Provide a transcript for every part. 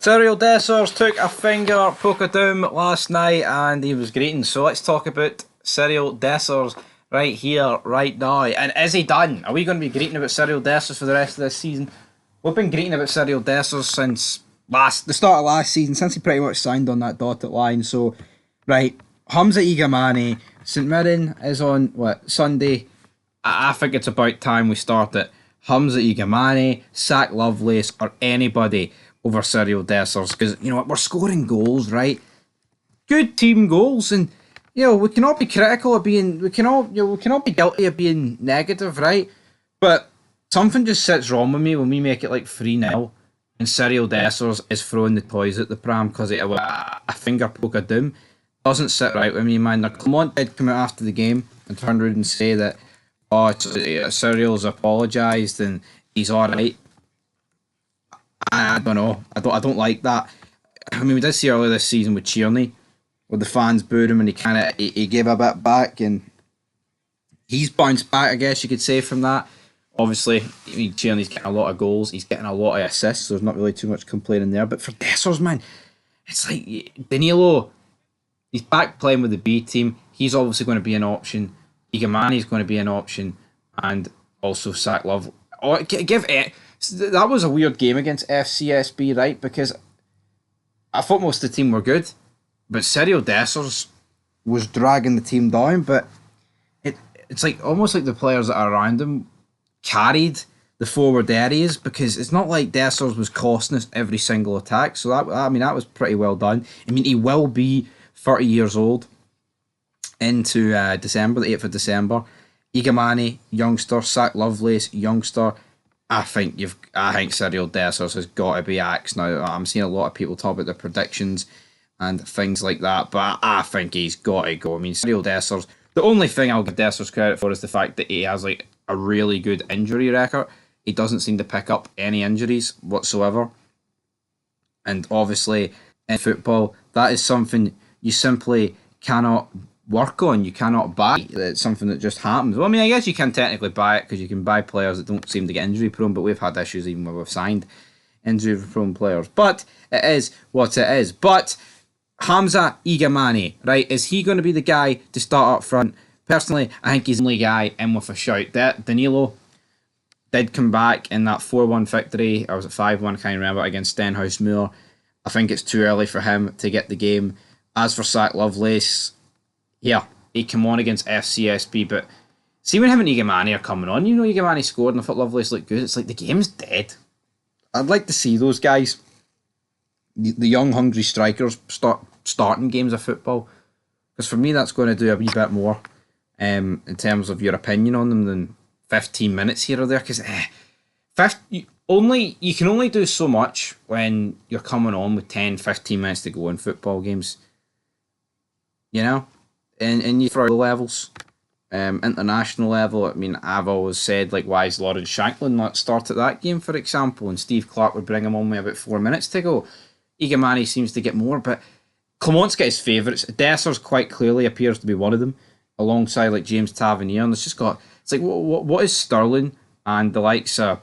Cyriel took a finger poke of doom last night and he was greeting. So let's talk about Cyriel right here, right now. And is he done? Are we going to be greeting about Cyriel for the rest of this season? We've been greeting about Cyriel since the start of last season, since he pretty much signed on that dotted line. So, right, Hamza Igamane, St Mirren is on, Sunday? I think it's about time we start it. Hamza Igamane, Zach Lovelace, or anybody over Cyriel because you know what, we're scoring goals, right? Good team goals, and we cannot be critical of being, we cannot be guilty of being negative, right? But something just sits wrong with me when we make it like 3-0 and Cyriel is throwing the toys at the pram because of a finger poke of doom. Doesn't sit right with me, man. Now, Clement did come out after the game and turn around and say that Cyriel's apologised and he's alright. I don't know. I don't like that. I mean, we did see earlier this season with Tierney, where the fans booed him and he gave a bit back, and he's bounced back, I guess you could say, from that. Obviously, I mean, Tierney's getting a lot of goals, he's getting a lot of assists, so there's not really too much complaining there. But for Dessers, man, it's like Danilo, he's back playing with the B team. He's obviously going to be an option. Igamane's going to be an option, and also Zach Love. That was a weird game against FCSB, right? Because I thought most of the team were good, but Cyriel was dragging the team down. But it's like almost like the players that are around him carried the forward areas, because it's not like Dessers was costing us every single attack. So that was pretty well done. I mean, he will be 30 years old into December, the 8th of December. Igamane, youngster. Zach Lovelace, youngster. I think Cyriel Dessers has got to be axed now. I'm seeing a lot of people talk about the predictions and things like that, but I think he's got to go. I mean, Cyriel Dessers, the only thing I'll give Dessers credit for is the fact that he has like a really good injury record. He doesn't seem to pick up any injuries whatsoever. And obviously, in football, that is something you simply cannot work on. You cannot buy. It's something that just happens. Well, I mean, I guess you can technically buy it because you can buy players that don't seem to get injury prone, but we've had issues even where we've signed injury prone players. But it is what it is. But Hamza Igamane, right, is he going to be the guy to start up front? Personally, I think he's the only guy in with a shout. Danilo did come back in that 4-1 victory, or was it 5-1, I can't remember, against Stenhousemuir. I think it's too early for him to get the game. As for Zach Lovelace, yeah, he came on against FCSB, but see when him and Igamane are coming on, Igamane scored and I thought Lovelace looked good. It's like the game's dead. I'd like to see those guys, the young, hungry strikers, starting games of football, because for me that's going to do a wee bit more in terms of your opinion on them than 15 minutes here or there, because you can only do so much when you're coming on with 10-15 minutes to go in football games, and you throw levels, international level. I mean, I've always said, like, why is Lawrence Shanklin not start at that game, for example, and Steve Clark would bring him on with about 4 minutes to go. Igamane seems to get more, but Clement's got his favourites. Dessers quite clearly appears to be one of them, alongside like James Tavernier, and it's like, what is Sterling and the likes of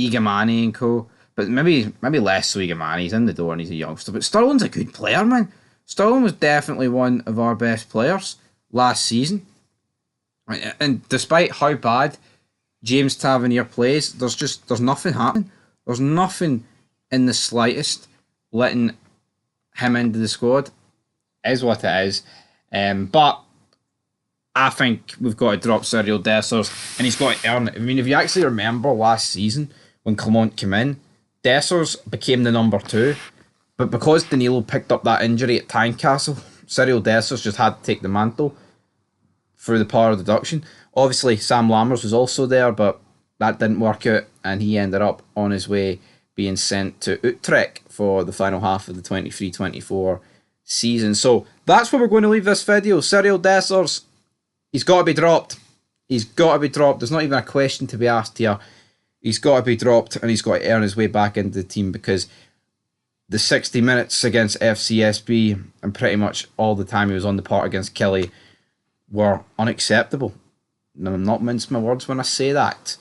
Igamane and co. But maybe less so Igamane. He's in the door and he's a youngster, but Sterling's a good player, man. Sterling was definitely one of our best players last season. And despite how bad James Tavernier plays, there's nothing happening. There's nothing in the slightest letting him into the squad. Is what it is. But I think we've got to drop Cyriel Dessers, and he's got to earn it. I mean, if you actually remember last season when Clement came in, Dessers became the number 2. But because Danilo picked up that injury at Tynecastle, Cyriel Dessers just had to take the mantle through the power of deduction. Obviously, Sam Lammers was also there, but that didn't work out, and he ended up on his way being sent to Utrecht for the final half of the 23-24 season. So that's where we're going to leave this video. Cyriel Dessers, he's got to be dropped. He's got to be dropped. There's not even a question to be asked here. He's got to be dropped, and he's got to earn his way back into the team, because the 60 minutes against FCSB and pretty much all the time he was on the park against Kelly were unacceptable. And I'm not mincing my words when I say that.